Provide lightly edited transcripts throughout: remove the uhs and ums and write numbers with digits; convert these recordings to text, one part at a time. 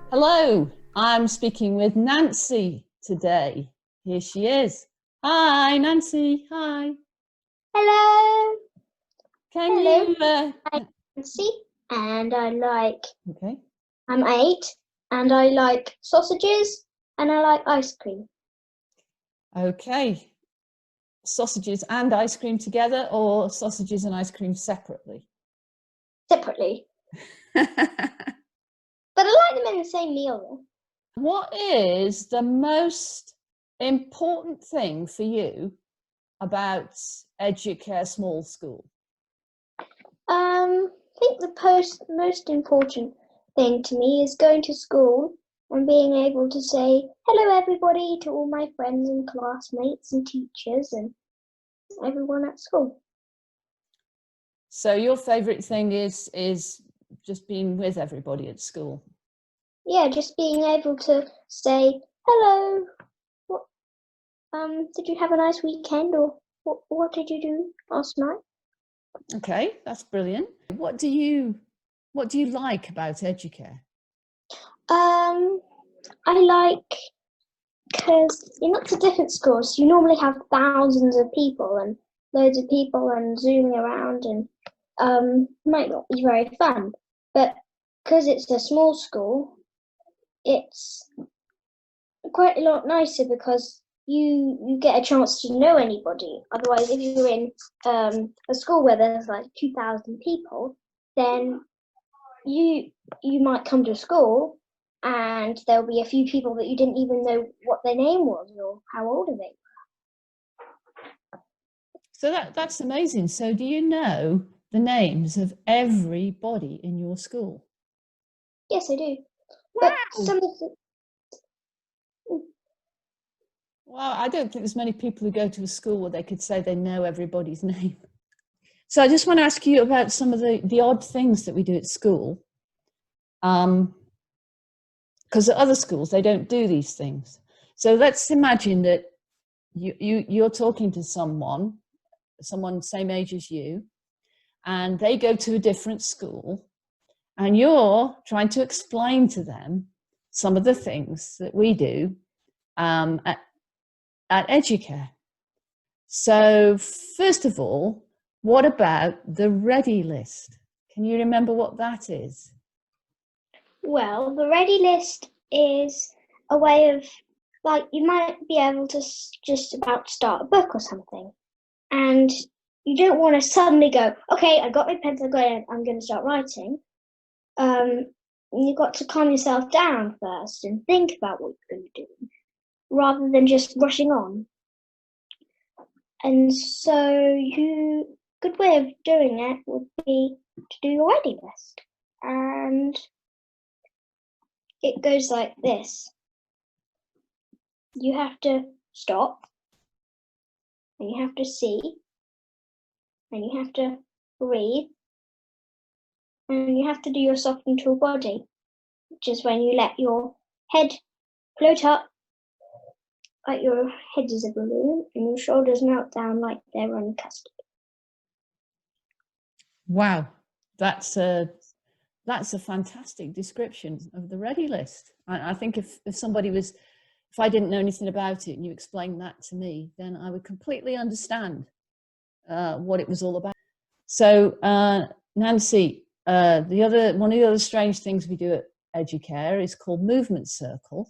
Hello, I'm speaking with Nancy today. Here she is. Hi, Nancy. Hi. Hello. Can Hello. you? I'm Nancy, and Okay. I'm 8, and I like sausages, and I like ice cream. Okay. Sausages and ice cream together, or sausages and ice cream separately? Separately. But I like them in the same meal. What is the most important thing for you about Educare Small School? I think the most important thing to me is going to school and being able to say hello everybody to all my friends and classmates and teachers and everyone at school. So your favorite thing is just being with everybody at school? Yeah, just being able to say hello. Did you have a nice weekend, or what did you do last night? Okay, that's brilliant. What do you like about Educare? I like, because in lots of different schools, you normally have thousands of people and loads of people and zooming around, and might not be very fun. But because it's a small school, it's quite a lot nicer because you get a chance to know anybody. Otherwise, if you're in a school where there's like 2,000 people, then you might come to school and there'll be a few people that you didn't even know what their name was or how old are they. So that's amazing. So do you know the names of everybody in your school? Yes, I do. Wow. But some of the, Well, I don't think there's many people who go to a school where they could say they know everybody's name. So I just want to ask you about some of the odd things that we do at school. Because at other schools, they don't do these things. So let's imagine that you're talking to someone same age as you, and they go to a different school, and you're trying to explain to them some of the things that we do at Educare. So first of all, what about the ready list? Can you remember what that is? well, the ready list is a way of, like, you might be able to just about start a book or something, and you don't want to suddenly go, okay, I got my pencil, I'm going to start writing. You've got to calm yourself down first and think about what you're going to do, rather than just rushing on. And so, good way of doing it would be to do your ready list, and it goes like this: you have to stop, and you have to see, and you have to breathe, and you have to do your soft and cool body, which is when you let your head float up like your head is a balloon and your shoulders melt down like they're running custard. Wow, that's a fantastic description of the ready list. I think if somebody was, if I didn't know anything about it and you explained that to me, then I would completely understand what it was all about. So Nancy, one of the other strange things we do at Educare is called movement circle.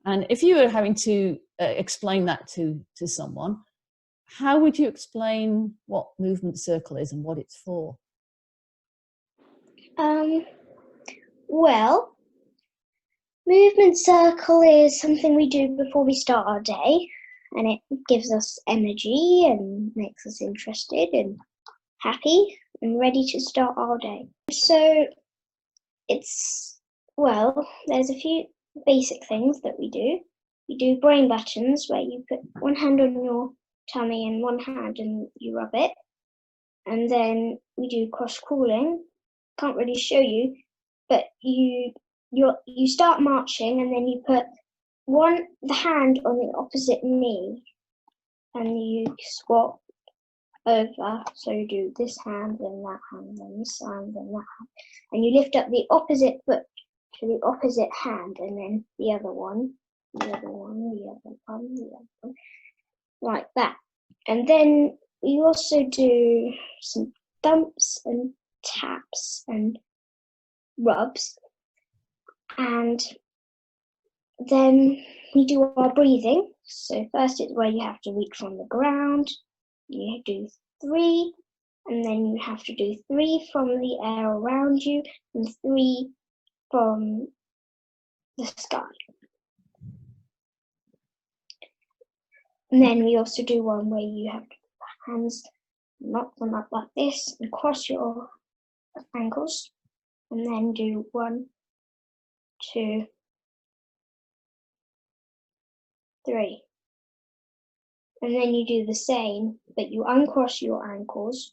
And if you were having to explain that to someone, how would you explain what movement circle is and what it's for? Well, movement circle is something we do before we start our day, and it gives us energy and makes us interested and happy and ready to start our day. So there's a few basic things that we do. We do brain buttons, where you put one hand on your tummy and one hand and you rub it. And then we do cross crawling. Can't really show you, but you start marching, and then you put the hand on the opposite knee, and you squat over. So you do this hand, then that hand, then this hand, then that hand. And you lift up the opposite foot to the opposite hand, and then the other one, the other one, the other one, the other one, like that. And then we also do some thumps and taps and rubs. And then we do our breathing. So first it's where you have to reach from the ground. You do 3, and then you have to do 3 from the air around you and 3 from the sky. And then we also do one where you have hands, knock them up like this and cross your ankles, and then do 1, 2, 3. And then you do the same, but you uncross your ankles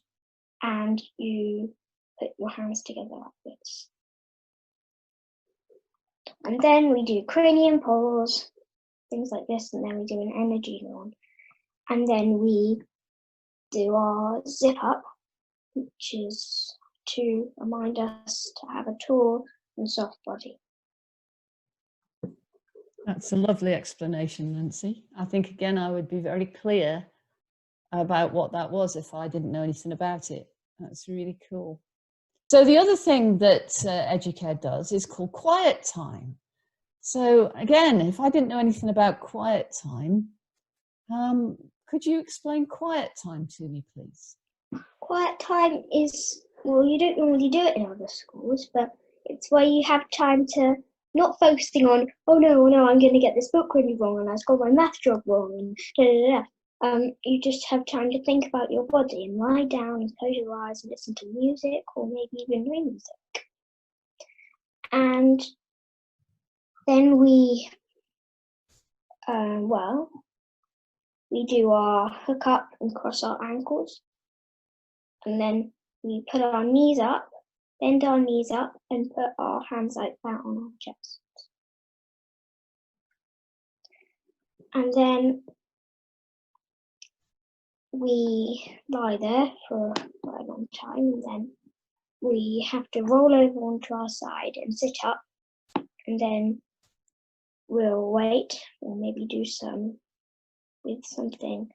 and you put your hands together like this. And then we do cranium pulls, things like this, and then we do an energy yawn. And then we do our zip up, which is to remind us to have a tall and soft body. That's a lovely explanation, Nancy. I think, again, I would be very clear about what that was if I didn't know anything about it. That's really cool. So the other thing that Educare does is called quiet time. So again, if I didn't know anything about quiet time, could you explain quiet time to me, please? Quiet time is, well, you don't normally do it in other schools, but it's where you have time to not focusing on, oh no, I'm going to get this book really wrong and I scored my math job wrong and da da da. You just have time to think about your body and lie down and close your eyes and listen to music or maybe even read music. And then we, we do our hook up and cross our ankles. And then we put our knees up, bend our knees up and put our hands like that on our chest. And then we lie there for quite a long time, and then we have to roll over onto our side and sit up, and then we'll wait, or maybe do some with something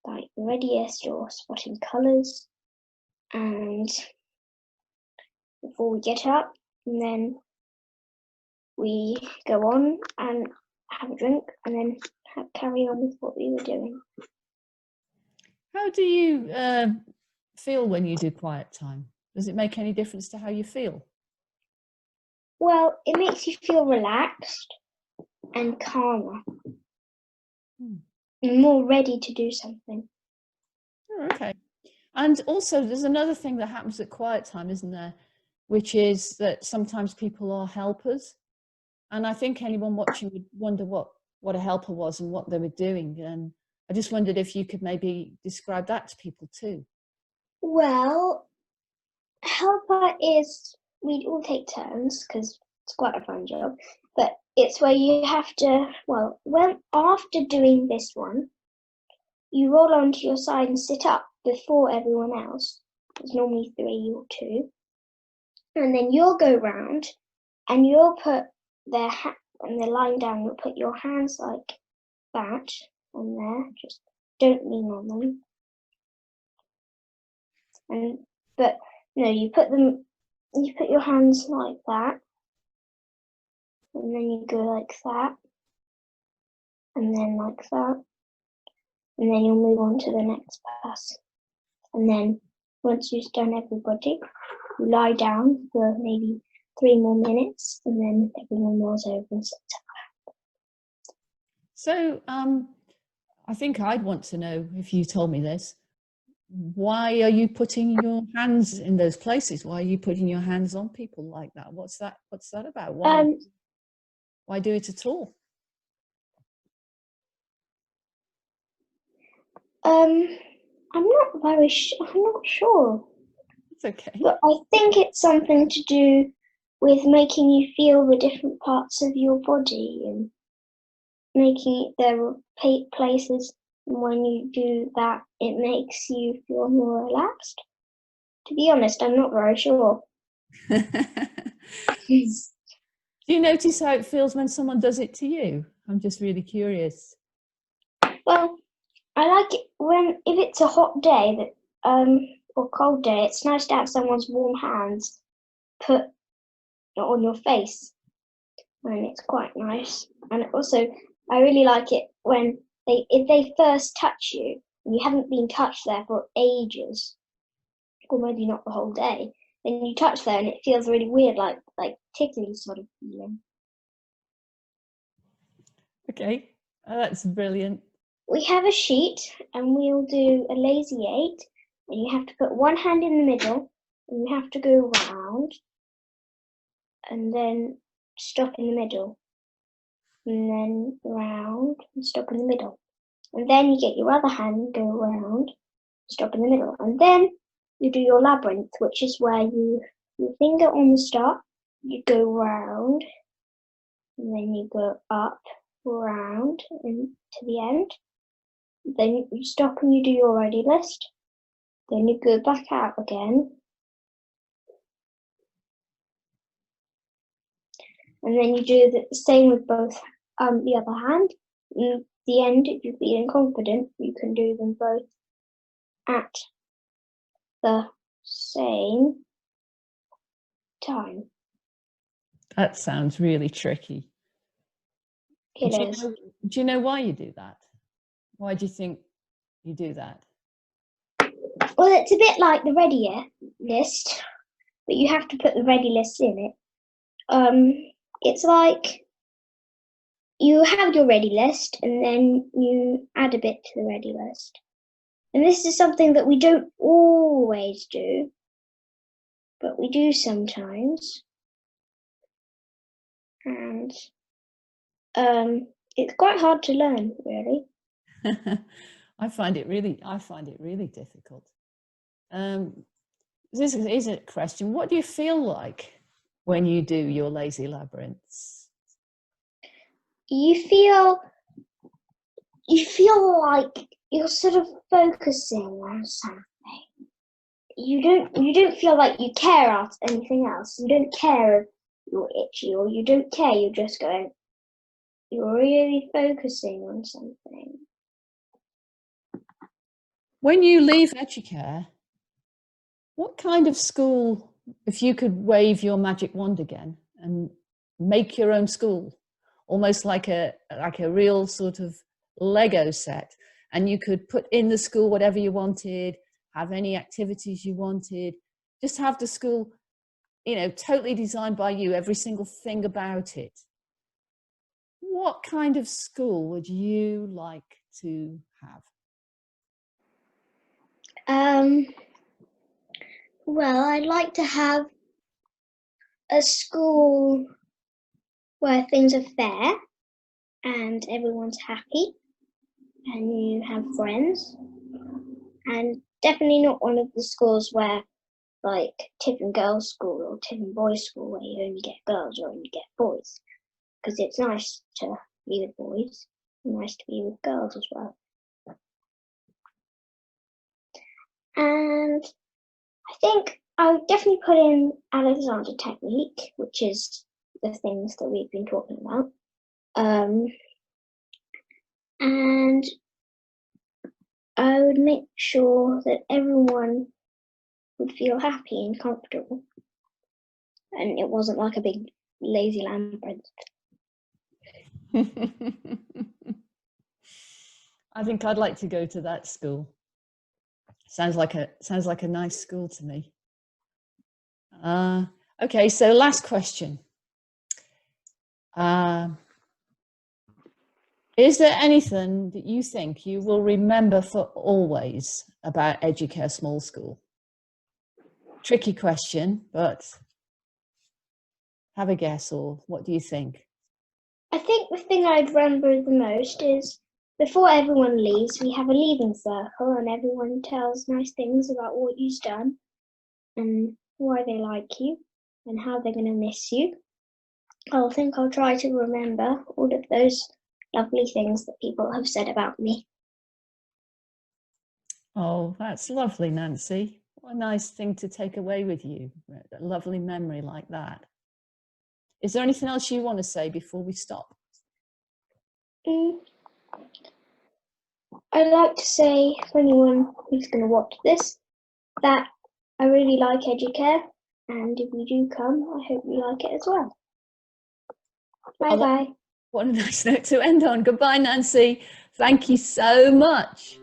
like the readiest or spotting colours, and before we get up, and then we go on and have a drink, and then carry on with what we were doing. How do you feel when you do quiet time? Does it make any difference to how you feel? Well, it makes you feel relaxed and calmer, and more ready to do something. Oh, okay. And also, there's another thing that happens at quiet time, isn't there? Which is that sometimes people are helpers. And I think anyone watching would wonder what a helper was and what they were doing. And I just wondered if you could maybe describe that to people too. Well, helper is, we all take turns because it's quite a fun job, but it's where you have to, after doing this one, you roll onto your side and sit up before everyone else. There's normally 3 or 2. And then you'll go round and you'll put when they're lying down, you'll put your hands like that on there. Just don't lean on them. But no, you put your hands like that, and then you go like that, and then like that, and then you'll move on to the next person. And then once you've done everybody, you lie down for maybe 3 more minutes, and then everyone rolls over and sits up. So I think I'd want to know, if you told me this, why are you putting your hands in those places? Why are you putting your hands on people like that? What's that about? Why do it at all? I'm not sure. It's okay. But I think it's something to do with making you feel the different parts of your body and making there are places And when you do that, it makes you feel more relaxed. To be honest, I'm not very sure. Do you notice how it feels when someone does it to you? I'm just really curious. Well, I like it if it's a hot day or cold day, it's nice to have someone's warm hands put on your face, and it's quite nice. And also, I really like it when if they first touch you and you haven't been touched there for ages, or maybe not the whole day, then you touch there and it feels really weird, like tickly sort of feeling. Okay, that's brilliant. We have a sheet and we'll do a lazy 8, and you have to put one hand in the middle and you have to go round and then stop in the middle, and then round and stop in the middle, and then you get your other hand, go round, stop in the middle, and then you do your labyrinth, which is where your finger on the start, you go round, and then you go up, round, and to the end. Then you stop and you do your ready list. Then you go back out again. And then you do the same with both the other hand. And at the end, if you're feeling confident, you can do them both at the same time. That sounds really tricky. It is. Do you know why you do that? Why do you think you do that? Well, it's a bit like the ready list, but you have to put the ready list in it. It's like you have your ready list and then you add a bit to the ready list. And this is something that we don't always do, but we do sometimes. And it's quite hard to learn, really. I find it really difficult. This is a question. What do you feel like when you do your lazy labyrinths? You feel like you're sort of focusing on something. You don't feel like you care about anything else. You don't care if you're itchy or you don't care. You're just going. You're really focusing on something. When you leave Educare, what kind of school, if you could wave your magic wand again and make your own school, almost like a real sort of Lego set, and you could put in the school whatever you wanted, have any activities you wanted, just have the school, totally designed by you, every single thing about it. What kind of school would you like to have? Well, I'd like to have a school where things are fair and everyone's happy and you have friends, and definitely not one of the schools where like Tiffin Girls School or Tiffin Boys School where you only get girls or only get boys, because it's nice to be with boys and nice to be with girls as well. And I think I would definitely put in Alexander technique, which is the things that we've been talking about. And I would make sure that everyone would feel happy and comfortable, and it wasn't like a big lazy labyrinth. I think I'd like to go to that school. Sounds like a nice school to me. Okay, so last question. Is there anything that you think you will remember for always about Educare Small School? Tricky question, but have a guess, or what do you think? I think the thing I'd remember the most is before everyone leaves, we have a leaving circle and everyone tells nice things about what you've done and why they like you and how they're going to miss you. I think I'll try to remember all of those lovely things that people have said about me. Oh, that's lovely, Nancy. What a nice thing to take away with you. A lovely memory like that. Is there anything else you want to say before we stop? I'd like to say for anyone who's going to watch this that I really like Educare, and if you do come, I hope you like it as well. Bye bye. What a nice note to end on. Goodbye, Nancy. Thank you so much.